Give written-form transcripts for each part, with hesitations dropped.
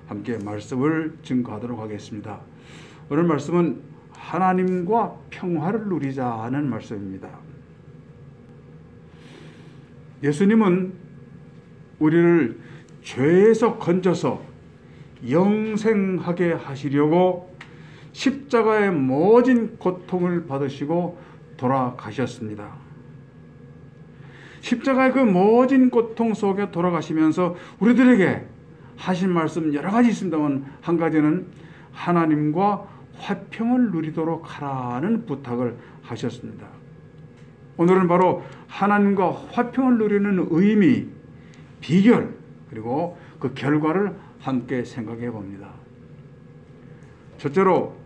함께 말씀을 증거하도록 하겠습니다. 오늘 말씀은 하나님과 평화를 누리자 하는 말씀입니다. 예수님은 우리를 죄에서 건져서 영생하게 하시려고 십자가의 모진 고통을 받으시고 돌아가셨습니다. 십자가의 그 모진 고통 속에 돌아가시면서 우리들에게 하신 말씀 여러 가지 있습니다만, 한 가지는 하나님과 화평을 누리도록 하라는 부탁을 하셨습니다. 오늘은 바로 하나님과 화평을 누리는 의미, 비결, 그리고 그 결과를 함께 생각해 봅니다. 첫째로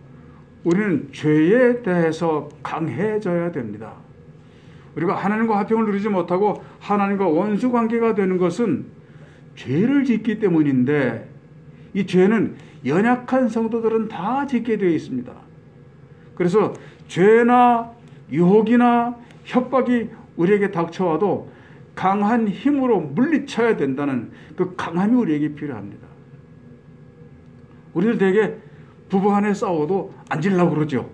우리는 죄에 대해서 강해져야 됩니다. 우리가 하나님과 화평을 누리지 못하고 하나님과 원수 관계가 되는 것은 죄를 짓기 때문인데, 이 죄는 연약한 성도들은 다 짓게 되어 있습니다. 그래서 죄나 유혹이나 협박이 우리에게 닥쳐와도 강한 힘으로 물리쳐야 된다는 그 강함이 우리에게 필요합니다. 우리들 되게 부부간에 싸워도 앉으려고 그러죠.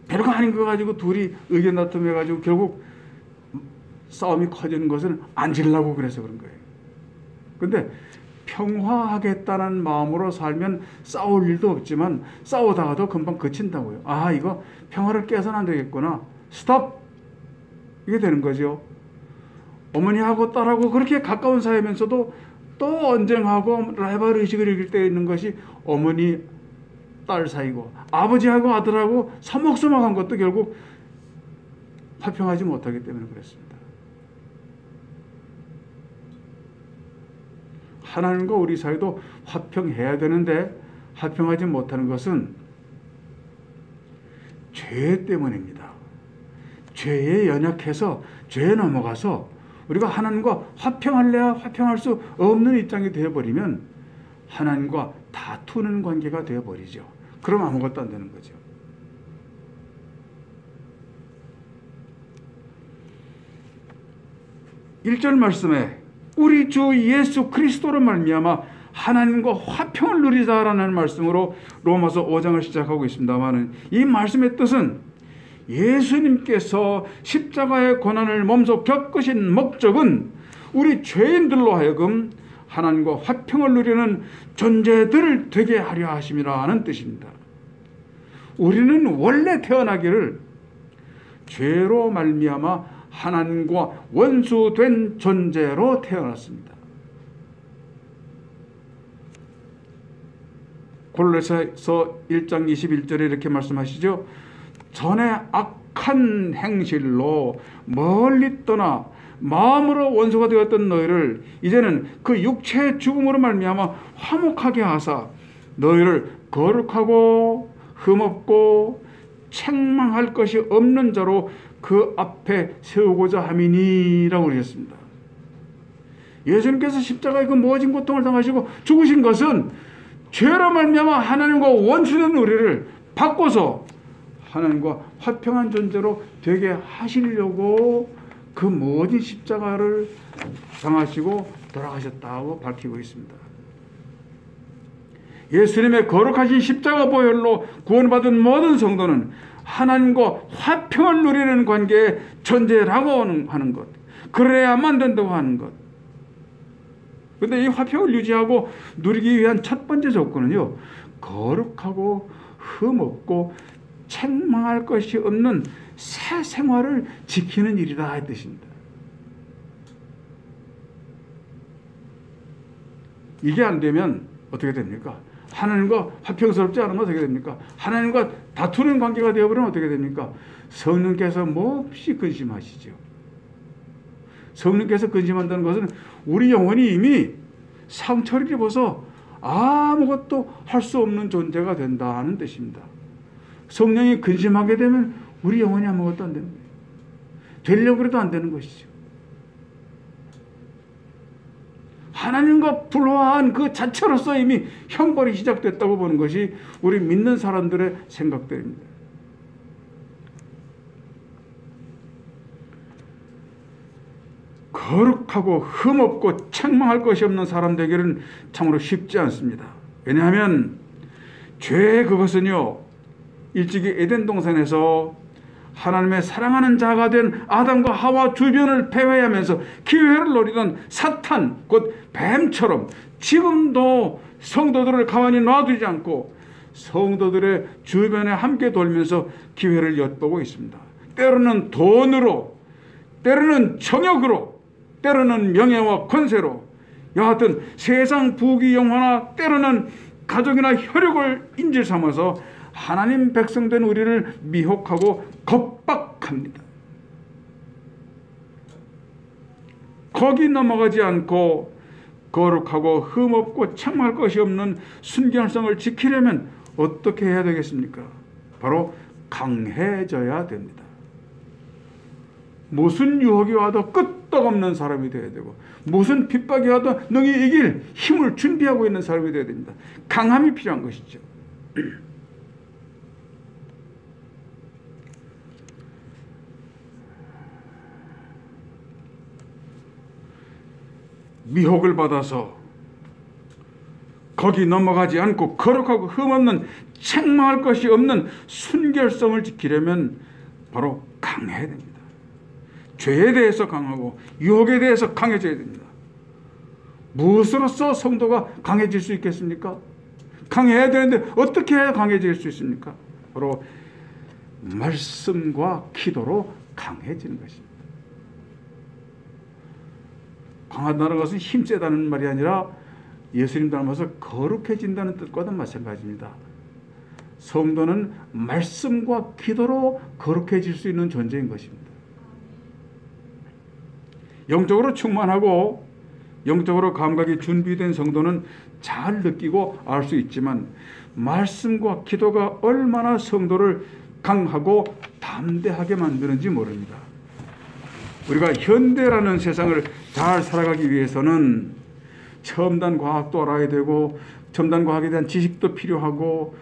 별거 아닌 거 가지고 둘이 의견 다툼해가지고 결국 싸움이 커지는 것은 앉으려고 그래서 그런 거예요. 근데 평화하겠다는 마음으로 살면 싸울 일도 없지만 싸우다가도 금방 그친다고요. 아, 이거 평화를 깨서는 안 되겠구나. 스톱! 이게 되는 거죠. 어머니하고 딸하고 그렇게 가까운 사이면서도 또 언쟁하고 라이벌 의식을 일으킬 때 있는 것이 어머니, 딸 사이고, 아버지하고 아들하고 서먹서먹한 것도 결국 화평하지 못하기 때문에 그렇습니다. 하나님과 우리 사이도 화평해야 되는데 화평하지 못하는 것은 죄 때문입니다. 죄에 연약해서 죄에 넘어가서 우리가 하나님과 화평할래야 화평할 수 없는 입장이 되어버리면 하나님과 다투는 관계가 되어버리죠. 그럼 아무것도 안 되는 거죠. (1절) 말씀에 우리 주 예수 그리스도로 말미암아 하나님과 화평을 누리자라는 말씀으로 로마서 5장을 시작하고 있습니다만, 이 말씀의 뜻은 예수님께서 십자가의 고난을 몸소 겪으신 목적은 우리 죄인들로 하여금 하나님과 화평을 누리는 존재들을 되게 하려 하심이라 하는 뜻입니다. 우리는 원래 태어나기를 죄로 말미암아 하나님과 원수된 존재로 태어났습니다. 골로새서 1장 21절에 이렇게 말씀하시죠. 전에 악한 행실로 멀리 떠나 마음으로 원수가 되었던 너희를 이제는 그 육체의 죽음으로 말미암아 화목하게 하사 너희를 거룩하고 흠없고 책망할 것이 없는 자로 그 앞에 세우고자 함이니라고 그러셨습니다. 예수님께서 십자가의 그 모진 고통을 당하시고 죽으신 것은 죄로 말미암아 하나님과 원수된 우리를 바꿔서 하나님과 화평한 존재로 되게 하시려고 그 모진 십자가를 당하시고 돌아가셨다고 밝히고 있습니다. 예수님의 거룩하신 십자가 보혈로 구원받은 모든 성도는 하나님과 화평을 누리는 관계의 존재라고 하는 것, 그래야만 된다고 하는 것. 그런데 이 화평을 유지하고 누리기 위한 첫 번째 조건은요, 거룩하고 흠없고 책망할 것이 없는 새 생활을 지키는 일이다 이 뜻입니다. 이게 안 되면 어떻게 됩니까? 하나님과 화평스럽지 않으면 어떻게 됩니까? 하나님과 다투는 관계가 되어버리면 어떻게 됩니까? 성령께서 몹시 근심하시죠. 성령께서 근심한다는 것은 우리 영혼이 이미 상처를 입어서 아무것도 할 수 없는 존재가 된다는 뜻입니다. 성령이 근심하게 되면 우리 영혼이 아무것도 안 되는 거예요. 되려고 해도 안 되는 것이죠. 하나님과 불화한 그 자체로서 이미 형벌이 시작됐다고 보는 것이 우리 믿는 사람들의 생각들입니다. 거룩하고 흠없고 책망할 것이 없는 사람 되기는 참으로 쉽지 않습니다. 왜냐하면 죄의 그것은요, 일찍이 에덴 동산에서 하나님의 사랑하는 자가 된 아담과 하와 주변을 패회하면서 기회를 노리던 사탄, 곧 뱀처럼 지금도 성도들을 가만히 놔두지 않고 성도들의 주변에 함께 돌면서 기회를 엿보고 있습니다. 때로는 돈으로, 때로는 정욕으로, 때로는 명예와 권세로, 여하튼 세상 부귀영화나 때로는 가족이나 혈육을 인질 삼아서 하나님 백성된 우리를 미혹하고 겁박합니다. 거기 넘어가지 않고 거룩하고 흠없고 책망할 것이 없는 순결성을 지키려면 어떻게 해야 되겠습니까? 바로 강해져야 됩니다. 무슨 유혹이 와도 끄떡없는 사람이 되어야 되고, 무슨 핍박이 와도 능히 이길 힘을 준비하고 있는 사람이 되어야 됩니다. 강함이 필요한 것이죠. 미혹을 받아서 거기 넘어가지 않고 거룩하고 흠없는 책망할 것이 없는 순결성을 지키려면 바로 강해야 됩니다. 죄에 대해서 강하고 유혹에 대해서 강해져야 됩니다. 무엇으로써 성도가 강해질 수 있겠습니까? 강해야 되는데 어떻게 해야 강해질 수 있습니까? 바로 말씀과 기도로 강해지는 것입니다. 강하다는 것은 힘세다는 말이 아니라 예수님 닮아서 거룩해진다는 뜻과도 마찬가지입니다. 성도는 말씀과 기도로 거룩해질 수 있는 존재인 것입니다. 영적으로 충만하고 영적으로 감각이 준비된 성도는 잘 느끼고 알 수 있지만 말씀과 기도가 얼마나 성도를 강하고 담대하게 만드는지 모릅니다. 우리가 현대라는 세상을 잘 살아가기 위해서는 첨단 과학도 알아야 되고 첨단 과학에 대한 지식도 필요하고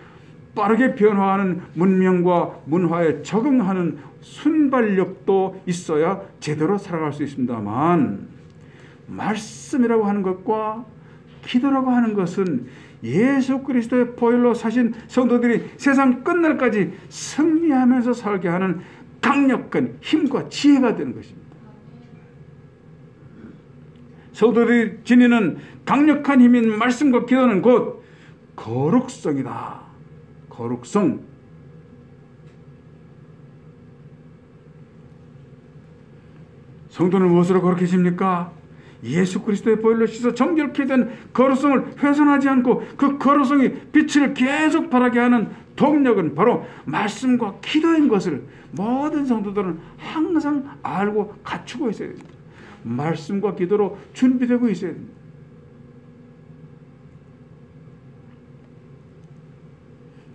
빠르게 변화하는 문명과 문화에 적응하는 순발력도 있어야 제대로 살아갈 수 있습니다만, 말씀이라고 하는 것과 기도라고 하는 것은 예수 그리스도의 보혈로 사신 성도들이 세상 끝날까지 승리하면서 살게 하는 강력한 힘과 지혜가 되는 것입니다. 성도들이 지니는 강력한 힘인 말씀과 기도는 곧 거룩성이다. 거룩성. 성도는 무엇으로 거룩해집니까? 예수 그리스도의 보혈로 씻어 정결케 된 거룩성을 훼손하지 않고 그 거룩성이 빛을 계속 발하게 하는 동력은 바로 말씀과 기도인 것을 모든 성도들은 항상 알고 갖추고 있어야 됩니다. 말씀과 기도로 준비되고 있어야 됩니다.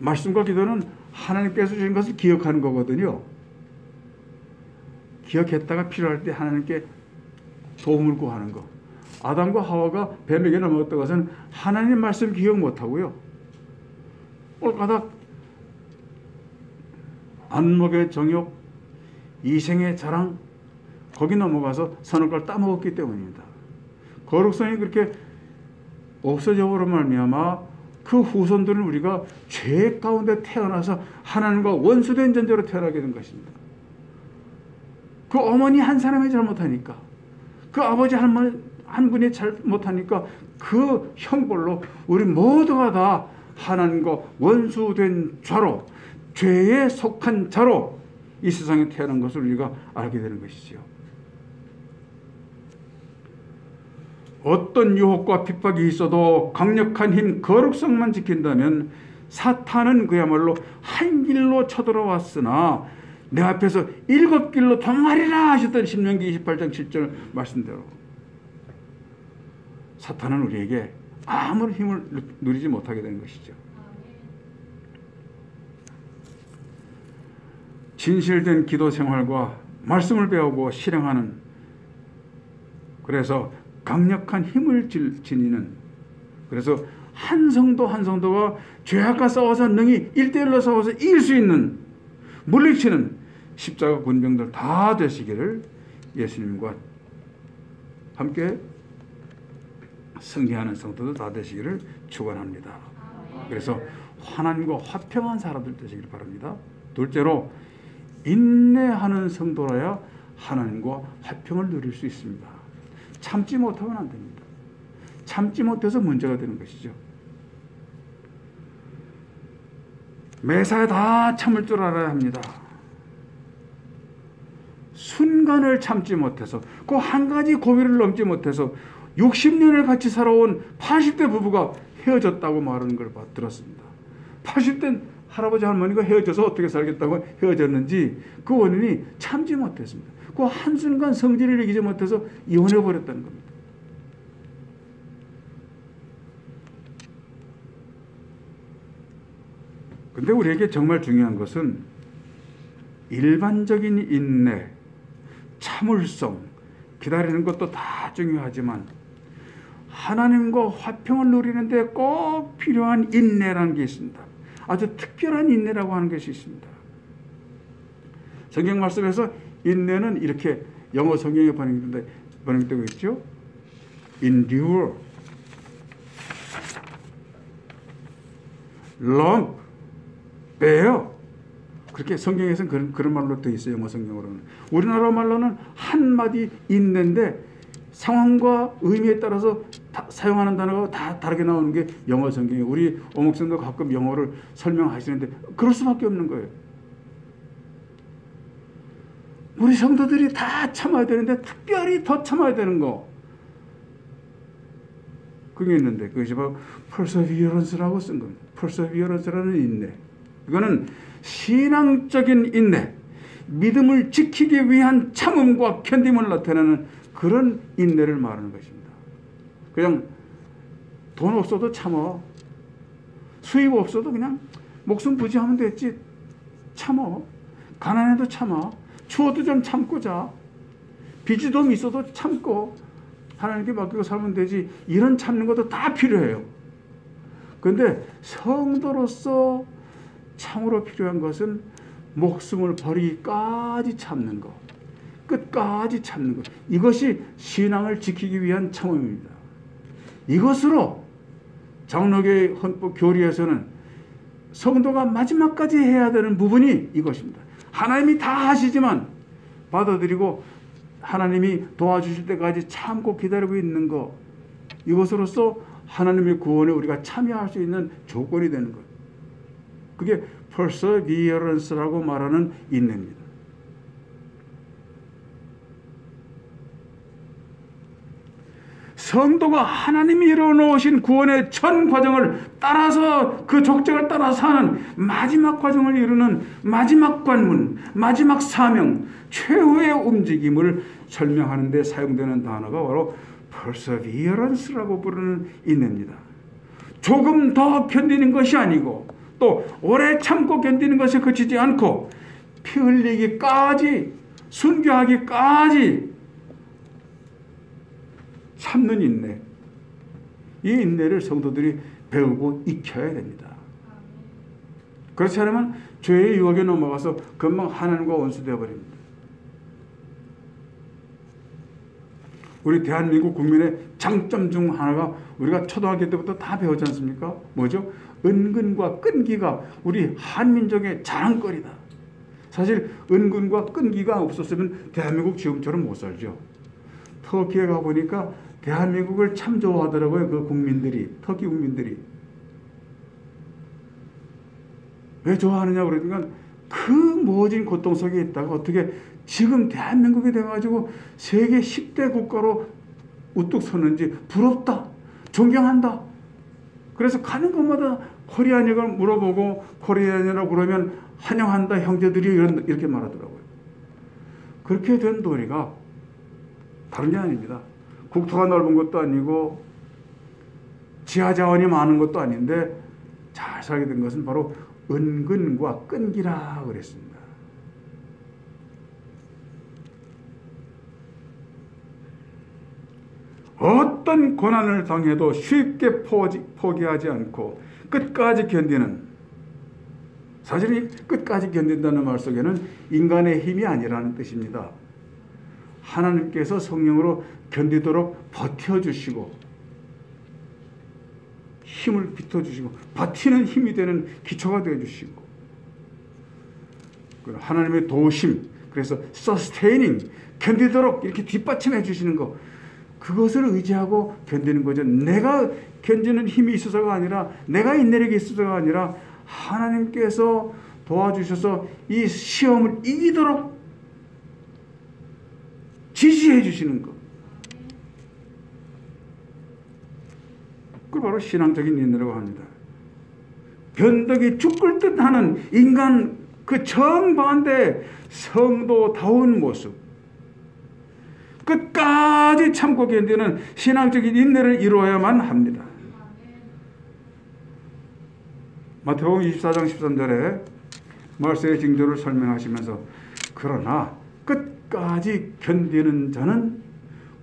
말씀과 기도는 하나님께서 주신 것을 기억하는 거거든요. 기억했다가 필요할 때 하나님께 도움을 구하는 거. 아담과 하와가 뱀에게 넘어갔던 것은 하나님 말씀 기억 못하고요, 꼴까닥 안목의 정욕, 이생의 자랑, 거기 넘어가서 선악과를 따먹었기 때문입니다. 거룩성이 그렇게 없어져 버린 말미암아 그 후손들은 우리가 죄 가운데 태어나서 하나님과 원수된 존재로 태어나게 된 것입니다. 그 어머니 한 사람이 잘못하니까, 그 아버지 한 분이 잘못하니까 그 형벌로 우리 모두가 다 하나님과 원수된 자로, 죄에 속한 자로 이 세상에 태어난 것을 우리가 알게 되는 것이지요. 어떤 유혹과 핍박이 있어도 강력한 힘, 거룩성만 지킨다면 사탄은 그야말로 한 길로 쳐들어왔으나 내 앞에서 7길로 도망하리라 하셨던 신명기 28장 7절 말씀대로 사탄은 우리에게 아무런 힘을 누리지 못하게 되는 것이죠. 진실된 기도 생활과 말씀을 배우고 실행하는, 그래서 강력한 힘을 지니는, 그래서 한 성도 한 성도가 죄악과 싸워서 능히 1대1로 싸워서 이길 수 있는, 물리치는 십자가 군병들 다 되시기를 예수님과 함께 승리하는 성도들 다 되시기를 축원합니다. 그래서 하나님과 화평한 사람들 되시기를 바랍니다. 둘째로 인내하는 성도라야 하나님과 화평을 누릴 수 있습니다. 참지 못하면 안 됩니다. 참지 못해서 문제가 되는 것이죠. 매사에 다 참을 줄 알아야 합니다. 순간을 참지 못해서 그 한 가지 고비를 넘지 못해서 60년을 같이 살아온 80대 부부가 헤어졌다고 말하는 걸 들었습니다. 80대 할아버지 할머니가 헤어져서 어떻게 살겠다고 헤어졌는지 그 원인이 참지 못했습니다. 그 한순간 성질을 이기지 못해서 이혼해버렸다는 겁니다. 근데 우리에게 정말 중요한 것은 일반적인 인내, 참을성, 기다리는 것도 다 중요하지만 하나님과 화평을 누리는데 꼭 필요한 인내라는 게 있습니다. 아주 특별한 인내라고 하는 것이 있습니다. 성경 말씀에서 인내는 이렇게 영어 성경에 번역되고 있죠. endure, long, bear. 그렇게 성경에서는 그런 말로 되어 있어요. 영어 성경으로는. 우리나라 말로는 한마디 인내인데 상황과 의미에 따라서 사용하는 단어가 다 다르게 나오는 게 영어 성경이에요. 우리 오목선도 가끔 영어를 설명하시는데 그럴 수밖에 없는 거예요. 우리 성도들이 다 참아야 되는데 특별히 더 참아야 되는 거. 그게 있는데 그것이 바로 perseverance라고 쓴 겁니다. perseverance라는 인내. 이거는 신앙적인 인내, 믿음을 지키기 위한 참음과 견딤을 나타내는 그런 인내를 말하는 것입니다. 그냥 돈 없어도 참어. 수입 없어도 그냥 목숨 부지하면 됐지. 참어. 가난해도 참아. 추워도 좀 참고 자. 빚이 좀 있어도 참고 하나님께 맡기고 살면 되지. 이런 참는 것도 다 필요해요. 그런데 성도로서 참으로 필요한 것은 목숨을 버리기까지 참는 것. 끝까지 참는 것. 이것이 신앙을 지키기 위한 참음입니다. 이것으로 장로교의 헌법 교리에서는 성도가 마지막까지 해야 되는 부분이 이것입니다. 하나님이 다 하시지만 받아들이고 하나님이 도와주실 때까지 참고 기다리고 있는 것. 이것으로서 하나님의 구원에 우리가 참여할 수 있는 조건이 되는 것. 그게 perseverance라고 말하는 인내입니다. 성도가 하나님이 이루어놓으신 구원의 전 과정을 따라서 그 족적을 따라서 하는 마지막 과정을 이루는 마지막 관문, 마지막 사명, 최후의 움직임을 설명하는 데 사용되는 단어가 바로 perseverance라고 부르는 인내입니다. 조금 더 견디는 것이 아니고 또 오래 참고 견디는 것에 그치지 않고 피 흘리기까지 순교하기까지 참는 인내. 이 인내를 성도들이 배우고 익혀야 됩니다. 그렇지 않으면 죄의 유혹에 넘어가서 금방 하나님과 원수되어 버립니다. 우리 대한민국 국민의 장점 중 하나가 우리가 초등학교 때부터 다 배우지 않습니까? 뭐죠? 은근과 끈기가 우리 한민족의 자랑거리다. 사실 은근과 끈기가 없었으면 대한민국 지금처럼 못 살죠. 터키에 가보니까 대한민국을 참 좋아하더라고요. 그 국민들이, 터키 국민들이. 왜 좋아하느냐 그러니까 그 모진 고통 속에 있다가 어떻게 지금 대한민국이 돼가지고 세계 10대 국가로 우뚝 섰는지 부럽다, 존경한다. 그래서 가는 곳마다 코리안이라고 물어보고 코리안이라고 그러면 환영한다 형제들이 이렇게 말하더라고요. 그렇게 된 도리가 다른 게 아닙니다. 국토가 넓은 것도 아니고 지하 자원이 많은 것도 아닌데 잘 살게 된 것은 바로 은근과 끈기라 그랬습니다. 어떤 고난을 당해도 쉽게 포기하지 않고 끝까지 견디는, 사실 이 끝까지 견딘다는 말 속에는 인간의 힘이 아니라는 뜻입니다. 하나님께서 성령으로 견디도록 버텨주시고 힘을 비춰주시고 버티는 힘이 되는 기초가 되어주시고 하나님의 도우심, 그래서 sustaining, 견디도록 이렇게 뒷받침해 주시는 거, 그것을 의지하고 견디는 거죠. 내가 견디는 힘이 있어서가 아니라, 내가 인내력이 있어서가 아니라 하나님께서 도와주셔서 이 시험을 이기도록 지지해 주시는 것. 그걸 바로 신앙적인 인내라고 합니다. 변덕이 죽을 듯 하는 인간 그 정반대 성도다운 모습, 끝까지 참고 견디는 신앙적인 인내를 이루어야만 합니다. 마태복음 24장 13절에 말세의 징조를 설명하시면서 그러나 끝까지 견디는 자는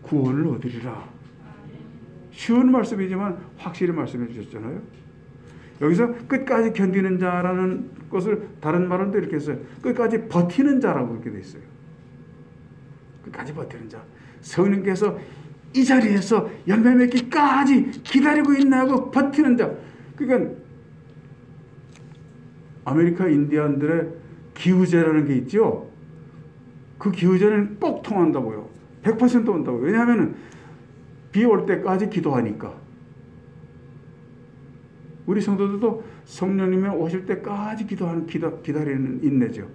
구원을 얻으리라. 쉬운 말씀이지만 확실히 말씀해 주셨잖아요. 여기서 끝까지 견디는 자라는 것을 다른 말로도 이렇게 했어요. 끝까지 버티는 자라고 그렇게 돼 있어요. 끝까지 버티는 자. 성령께서 이 자리에서 열매 맺기까지 기다리고 있나고 버티는 자. 그러니까 아메리카 인디안들의 기후제라는 게 있죠. 그 기후제는 꼭 통한다고요. 100% 온다고요. 왜냐하면 비 올 때까지 기도하니까. 우리 성도들도 성령님이 오실 때까지 기다리는 인내죠.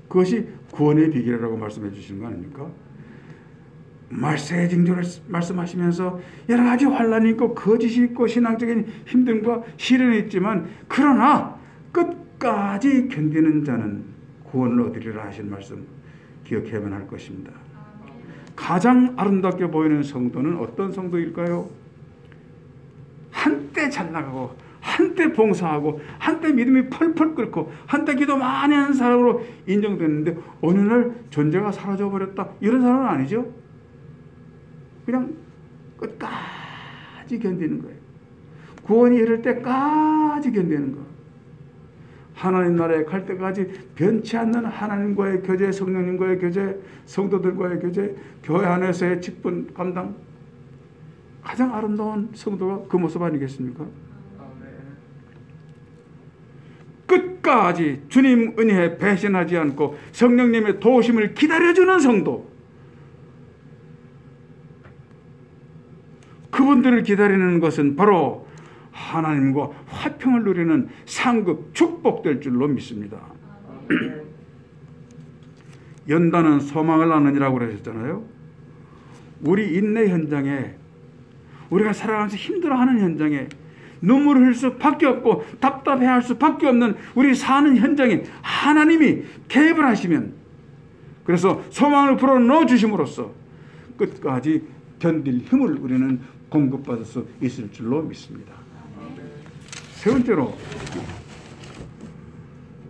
그것이 구원의 비결이라고 말씀해 주시는 거 아닙니까? 말세의 징조를 말씀하시면서 여러 가지 환란이 있고 거짓이 있고 신앙적인 힘듦과 시련이 있지만 그러나 끝까지 견디는 자는 구원을 얻으리라 하신 말씀 기억해야만 할 것입니다. 가장 아름답게 보이는 성도는 어떤 성도일까요? 한때 잘 나가고 한때 봉사하고 한때 믿음이 펄펄 끓고 한때 기도 많이 하는 사람으로 인정됐는데 어느 날 존재가 사라져버렸다, 이런 사람은 아니죠. 그냥 끝까지 견디는 거예요. 구원이 이를 때까지 견디는 거. 하나님 나라에 갈 때까지 변치 않는 하나님과의 교제, 성령님과의 교제, 성도들과의 교제, 교회 안에서의 직분 감당. 가장 아름다운 성도가 그 모습 아니겠습니까? 끝까지 주님 은혜에 배신하지 않고 성령님의 도우심을 기다려주는 성도. 그분들을 기다리는 것은 바로 하나님과 화평을 누리는 상급 축복될 줄로 믿습니다. 연단은 소망을 낳느니라고 그러셨잖아요. 우리 인내 현장에, 우리가 살아가면서 힘들어하는 현장에, 눈물을 흘릴 수밖에 없고 답답해할 수밖에 없는 우리 사는 현장에 하나님이 개입을 하시면, 그래서 소망을 불어넣어 주심으로써 끝까지 견딜 힘을 우리는 공급받을 수 있을 줄로 믿습니다. 세 번째로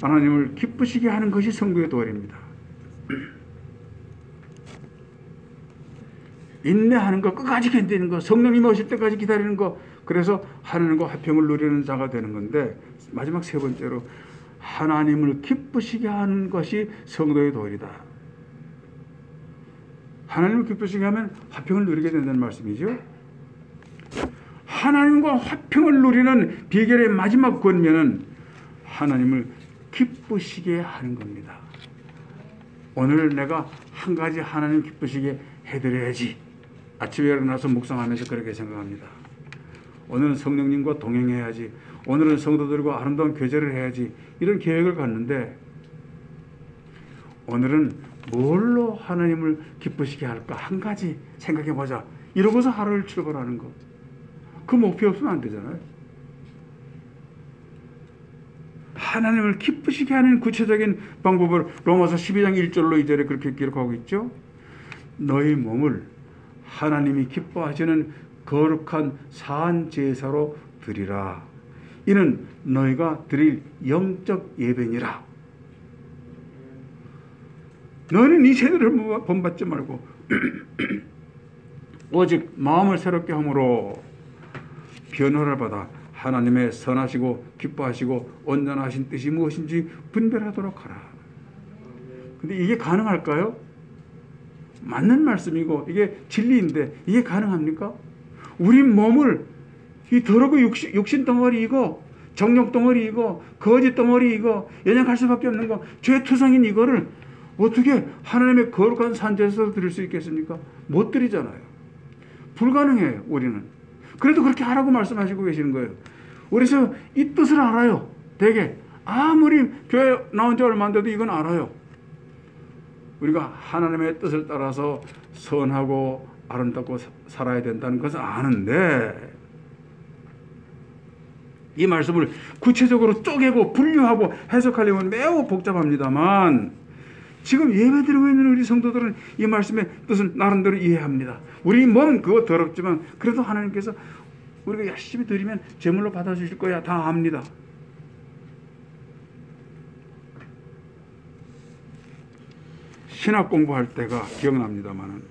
하나님을 기쁘시게 하는 것이 성도의 도리입니다. 인내하는 것, 끝까지 견디는 것, 성령님이 오실 때까지 기다리는 것, 그래서 하나님과 화평을 누리는 자가 되는 건데, 마지막 세 번째로 하나님을 기쁘시게 하는 것이 성도의 도리다. 하나님을 기쁘시게 하면 화평을 누리게 된다는 말씀이죠. 하나님과 화평을 누리는 비결의 마지막 권면은 하나님을 기쁘시게 하는 겁니다. 오늘 내가 한 가지 하나님 기쁘시게 해드려야지. 아침에 일어나서 묵상하면서 그렇게 생각합니다. 오늘은 성령님과 동행해야지. 오늘은 성도들과 아름다운 교제를 해야지. 이런 계획을 갖는데 오늘은 뭘로 하나님을 기쁘시게 할까? 한 가지 생각해보자. 이러고서 하루를 출발하는 것. 그 목표 없으면 안 되잖아요. 하나님을 기쁘시게 하는 구체적인 방법을 로마서 12장 1절로 2절에 그렇게 기록하고 있죠. 너희 몸을 하나님이 기뻐하시는 거룩한 산 제사로 드리라. 이는 너희가 드릴 영적 예배니라. 너희는 이 세대를 본받지 말고 오직 마음을 새롭게 함으로 변화를 받아 하나님의 선하시고 기뻐하시고 온전하신 뜻이 무엇인지 분별하도록 하라. 근데 이게 가능할까요? 맞는 말씀이고 이게 진리인데 이게 가능합니까? 우리 몸을 이 더러고 육신 덩어리이고 정욕 덩어리이고 거짓 덩어리이고 연약할 수밖에 없는 거 죄투성인 이거를 어떻게 하나님의 거룩한 산재에서 드릴 수 있겠습니까? 못 드리잖아요. 불가능해요. 우리는. 그래도 그렇게 하라고 말씀하시고 계시는 거예요. 그래서 이 뜻을 알아요. 되게 아무리 교회 나온 지 얼마 안 돼도 이건 알아요. 우리가 하나님의 뜻을 따라서 선하고 아름답고 살아야 된다는 것을 아는데 이 말씀을 구체적으로 쪼개고 분류하고 해석하려면 매우 복잡합니다만 지금 예배드리고 있는 우리 성도들은 이 말씀의 뜻을 나름대로 이해합니다. 우리 몸은 그거 더럽지만 그래도 하나님께서 우리가 열심히 드리면 제물로 받아주실 거야 다 압니다. 신학 공부할 때가 기억납니다만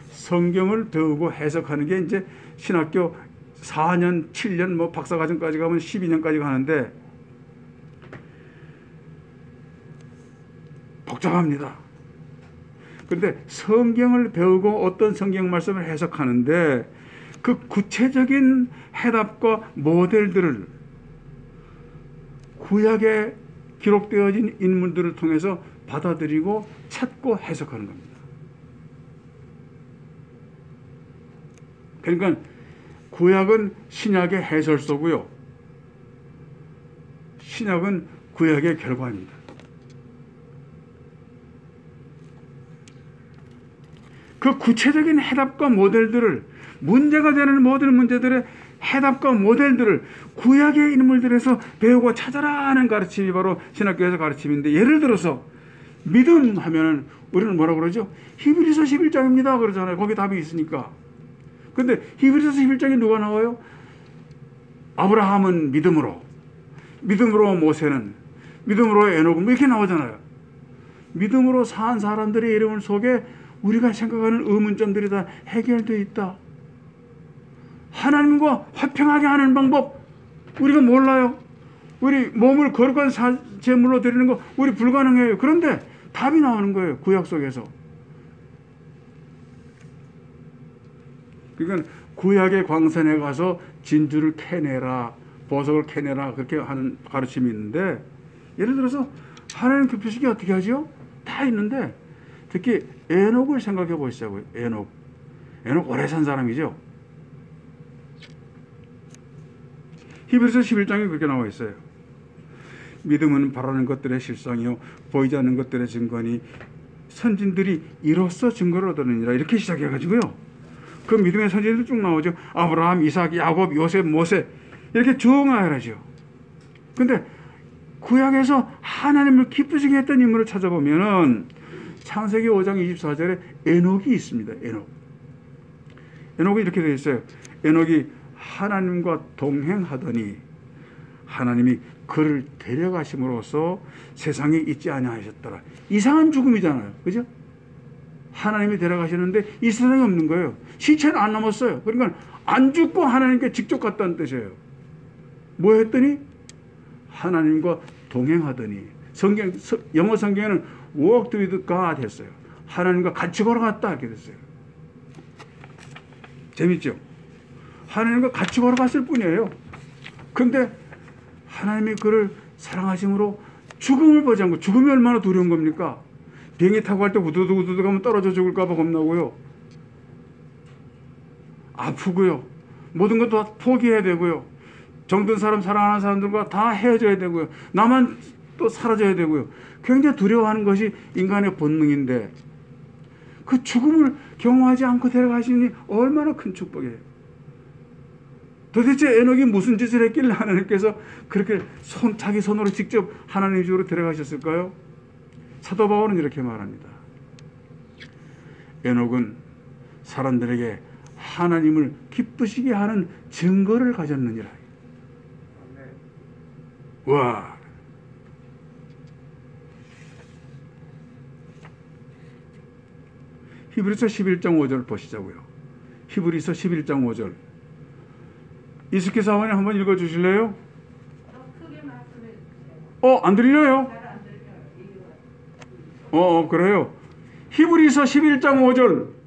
성경을 배우고 해석하는 게 이제 신학교 4년, 7년, 뭐 박사과정까지 가면 12년까지 가는데 복잡합니다. 그런데 성경을 배우고 어떤 성경 말씀을 해석하는데 그 구체적인 해답과 모델들을 구약에 기록되어진 인물들을 통해서 받아들이고 찾고 해석하는 겁니다. 그러니까 구약은 신약의 해설서고요. 신약은 구약의 결과입니다. 그 구체적인 해답과 모델들을 문제가 되는 모든 문제들의 해답과 모델들을 구약의 인물들에서 배우고 찾아라 하는 가르침이 바로 신학교에서 가르침인데 예를 들어서 믿음 하면은 우리는 뭐라고 그러죠? 히브리서 11장입니다 그러잖아요. 거기 답이 있으니까. 근데 히브리서 11장에 누가 나와요? 아브라함은 믿음으로 모세는 믿음으로 에녹은 뭐 이렇게 나오잖아요. 믿음으로 산 사람들의 이름을 속에 우리가 생각하는 의문점들이 다 해결되어 있다. 하나님과 화평하게 하는 방법 우리가 몰라요. 우리 몸을 거룩한 제물로 드리는 거 우리 불가능해요. 그런데 답이 나오는 거예요. 구약 속에서. 그러니까 구약의 광산에 가서 진주를 캐내라, 보석을 캐내라 그렇게 하는 가르침이 있는데 예를 들어서 하나님 그 표식이 어떻게 하죠? 다 있는데 특히 에녹을 생각해 보시자고요. 에녹 오래 산 사람이죠. 히브리서 11장에 그렇게 나와 있어요. 믿음은 바라는 것들의 실상이요 보이지 않는 것들의 증거니 선진들이 이로써 증거를 얻었느니라 이렇게 시작해가지고요. 그 믿음의 선진들 쭉 나오죠. 아브라함, 이삭, 야곱, 요셉, 모세 이렇게 쭉 나열하죠. 근데 구약에서 하나님을 기쁘시게 했던 인물을 찾아보면은 창세기 5장 24절에 에녹이 있습니다. 에녹이 이렇게 되어 있어요. 에녹이 하나님과 동행하더니 하나님이 그를 데려가심으로써 세상에 있지 아니하셨더라. 이상한 죽음이잖아요. 그죠? 하나님이 데려가시는데 이 세상에 없는 거예요. 시체는 안 남았어요. 그러니까 안 죽고 하나님께 직접 갔다는 뜻이에요. 뭐 했더니 하나님과 동행하더니 영어 성경에는 walked with God 했어요. 하나님과 같이 걸어갔다 이렇게 됐어요. 재밌죠? 하나님과 같이 걸어갔을 뿐이에요. 근데 하나님이 그를 사랑하심으로 죽음을 보지 않고 죽음이 얼마나 두려운 겁니까? 비행기 타고 갈 때 우두둑 하면 떨어져 죽을까 봐 겁나고요. 아프고요. 모든 것 다 포기해야 되고요. 정든 사람 사랑하는 사람들과 다 헤어져야 되고요. 나만 또 사라져야 되고요. 굉장히 두려워하는 것이 인간의 본능인데 그 죽음을 경험하지 않고 데려가시니 얼마나 큰 축복이에요. 도대체 에녹이 무슨 짓을 했길래 하나님께서 그렇게 자기 손으로 직접 하나님 집으로 데려가셨을까요? 사도 바울은 이렇게 말합니다. 에녹은 사람들에게 하나님을 기쁘시게 하는 증거를 가졌느니라. 와. 히브리서 11장 5절 보시자고요. 히브리서 11장 5절. 이스키 사원님 한번 읽어주실래요? 크게 말씀해 주세요. 안 들려요? 잘 안 들려요. 그래요. 히브리서 11장 5절.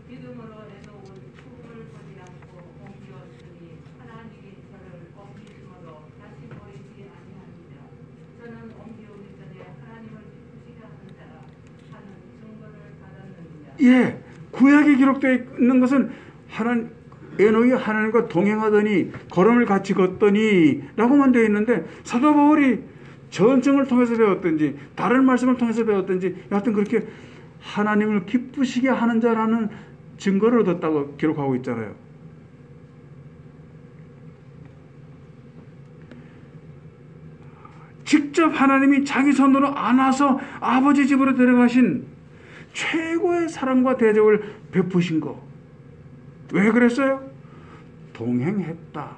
믿음으로 애도온 후를 보지 않고 옮기었으니 하나님이 저를 옮기심으로 다시 보이지 아니하니라. 저는 옮기오기 전에 하나님을 기쁘시게 하는 자라 하는 증거를 받았느니라. 예, 구약에 기록되어 있는 것은 에녹이 하나님과 동행하더니 걸음을 같이 걷더니 라고만 되어 있는데, 사도 바울이 전증을 통해서 배웠든지 다른 말씀을 통해서 배웠든지 여하튼 그렇게 하나님을 기쁘시게 하는 자라는 증거를 얻었다고 기록하고 있잖아요. 직접 하나님이 자기 손으로 안아서 아버지 집으로 데려가신 최고의 사랑과 대접을 베푸신 거. 왜 그랬어요? 동행했다.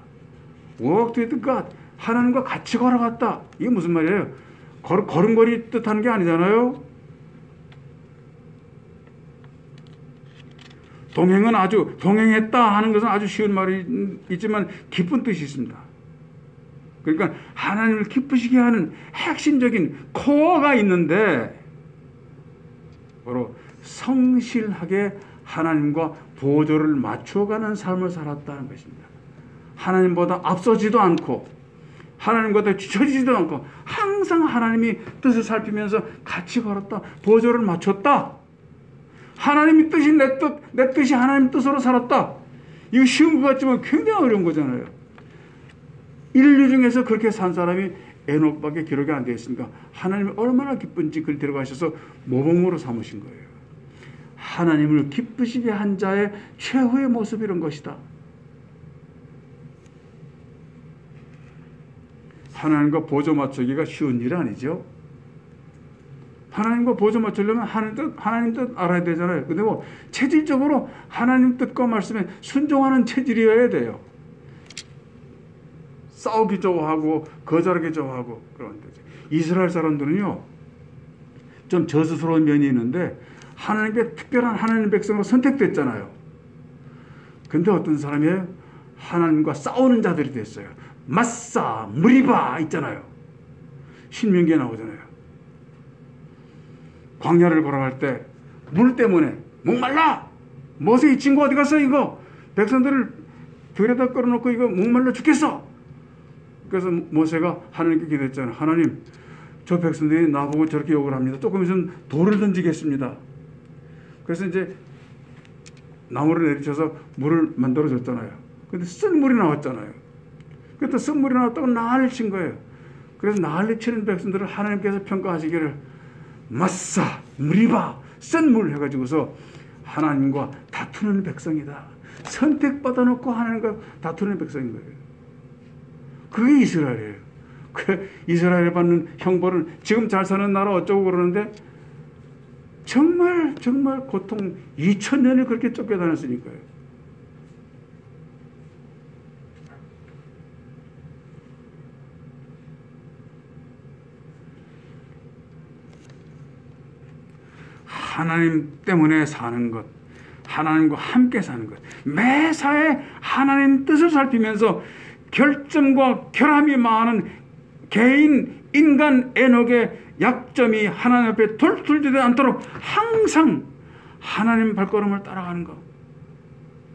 Walked with God. 하나님과 같이 걸어갔다. 이게 무슨 말이에요? 걸음걸이 뜻하는 게 아니잖아요. 동행했다 하는 것은 아주 쉬운 말이 있지만 깊은 뜻이 있습니다. 그러니까 하나님을 기쁘시게 하는 핵심적인 코어가 있는데, 바로 성실하게 하나님과 보조를 맞춰가는 삶을 살았다는 것입니다. 하나님보다 앞서지도 않고 하나님보다 뒤처지지도 않고 항상 하나님이 뜻을 살피면서 같이 걸었다. 보조를 맞췄다. 하나님의 뜻이 내 뜻이 하나님 뜻으로 살았다. 이거 쉬운 것 같지만 굉장히 어려운 거잖아요. 인류 중에서 그렇게 산 사람이 에녹밖에 기록이 안 되어 있으니까 하나님이 얼마나 기쁜지 그를 데려가셔서 모범으로 삼으신 거예요. 하나님을 기쁘시게 한 자의 최후의 모습이 이런 것이다. 하나님과 보조 맞추기가 쉬운 일이 아니죠. 하나님과 보조 맞추려면 하나님 뜻 알아야 되잖아요. 근데 뭐 체질적으로 하나님 뜻과 말씀에 순종하는 체질이어야 돼요. 싸우기 좋아하고 거절하기 좋아하고 그런 데죠. 이스라엘 사람들은요 좀 저수스러운 면이 있는데 하나님께 특별한 하나님 백성으로 선택됐잖아요. 근데 어떤 사람이에요? 하나님과 싸우는 자들이 됐어요. 마사, 무리바 있잖아요. 신명기에 나오잖아요. 광야를 걸어갈 때 물 때문에 목말라! 모세 이 친구 어디 갔어 이거? 백성들을 들여다 끌어놓고 이거 목말라 죽겠어! 그래서 모세가 하나님께 기도했잖아요. 하나님, 저 백성들이 나보고 저렇게 욕을 합니다. 조금 있으면 돌을 던지겠습니다. 그래서 이제 나무를 내리쳐서 물을 만들어줬잖아요. 근데 쓴 물이 나왔잖아요. 그때 쓴 물이 나왔다고 난리를 친 거예요. 그래서 난리 치는 백성들을 하나님께서 평가하시기를 마사, 무리바, 쓴 물 해가지고서 하나님과 다투는 백성이다. 선택받아 놓고 하나님과 다투는 백성인 거예요. 그게 이스라엘이에요. 그 이스라엘에 받는 형벌은 지금 잘 사는 나라 어쩌고 그러는데 정말 고통 2000년을 그렇게 쫓겨다녔으니까요. 하나님 때문에 사는 것, 하나님과 함께 사는 것, 매사에 하나님 뜻을 살피면서 결점과 결함이 많은 개인 인간 에녹의 약점이 하나님 앞에 돌틀지도 않도록 항상 하나님 발걸음을 따라가는 것,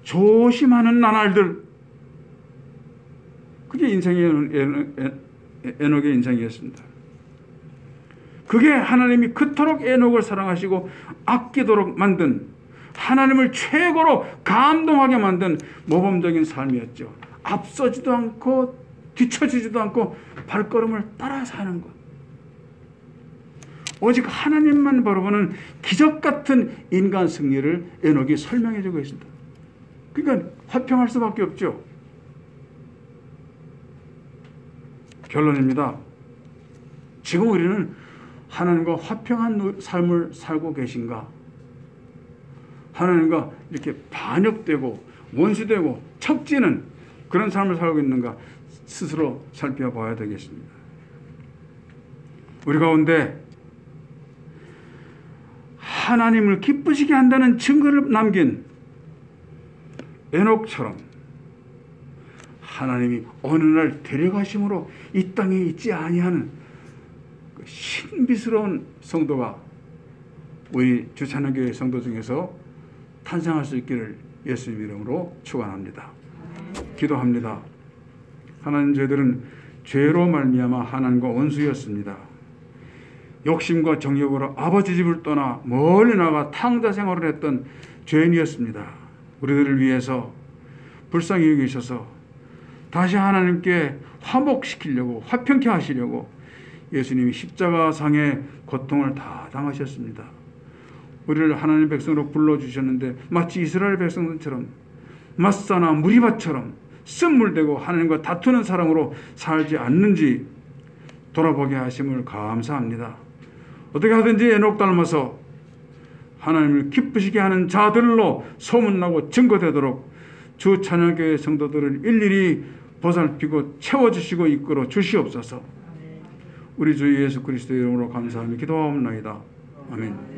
조심하는 나날들, 그게 에녹의 인생이었습니다. 그게 하나님이 그토록 에녹을 사랑하시고 아끼도록 만든, 하나님을 최고로 감동하게 만든 모범적인 삶이었죠. 앞서지도 않고 뒤처지지도 않고 발걸음을 따라 사는 것. 오직 하나님만 바라보는 기적 같은 인간 승리를 에녹이 설명해 주고 있습니다. 그러니까 화평할 수밖에 없죠. 결론입니다. 지금 우리는 하나님과 화평한 삶을 살고 계신가? 하나님과 이렇게 반역되고 원수되고 척지는 그런 삶을 살고 있는가? 스스로 살펴봐야 되겠습니다. 우리 가운데 하나님을 기쁘시게 한다는 증거를 남긴 에녹처럼 하나님이 어느 날 데려가심으로 이 땅에 있지 아니하는 그 신비스러운 성도가 우리 주찬원교회 성도 중에서 탄생할 수 있기를 예수님 이름으로 축원합니다. 기도합니다. 하나님, 저희들은 죄로 말미암아 하나님과 원수였습니다. 욕심과 정욕으로 아버지 집을 떠나 멀리 나가 탕자 생활을 했던 죄인이었습니다. 우리들을 위해서 불쌍히 여기셔서 다시 하나님께 화목시키려고, 화평케 하시려고 예수님이 십자가상의 고통을 다 당하셨습니다. 우리를 하나님의 백성으로 불러주셨는데 마치 이스라엘 백성들처럼 마사나 무리바처럼 쓴물되고 하나님과 다투는 사람으로 살지 않는지 돌아보게 하심을 감사합니다. 어떻게 하든지 에녹 닮아서 하나님을 기쁘시게 하는 자들로 소문나고 증거되도록 주 찬양교회 성도들을 일일이 보살피고 채워주시고 이끌어 주시옵소서. 우리 주 예수 그리스도의 이름으로 감사하며 기도하옵나이다. 아멘.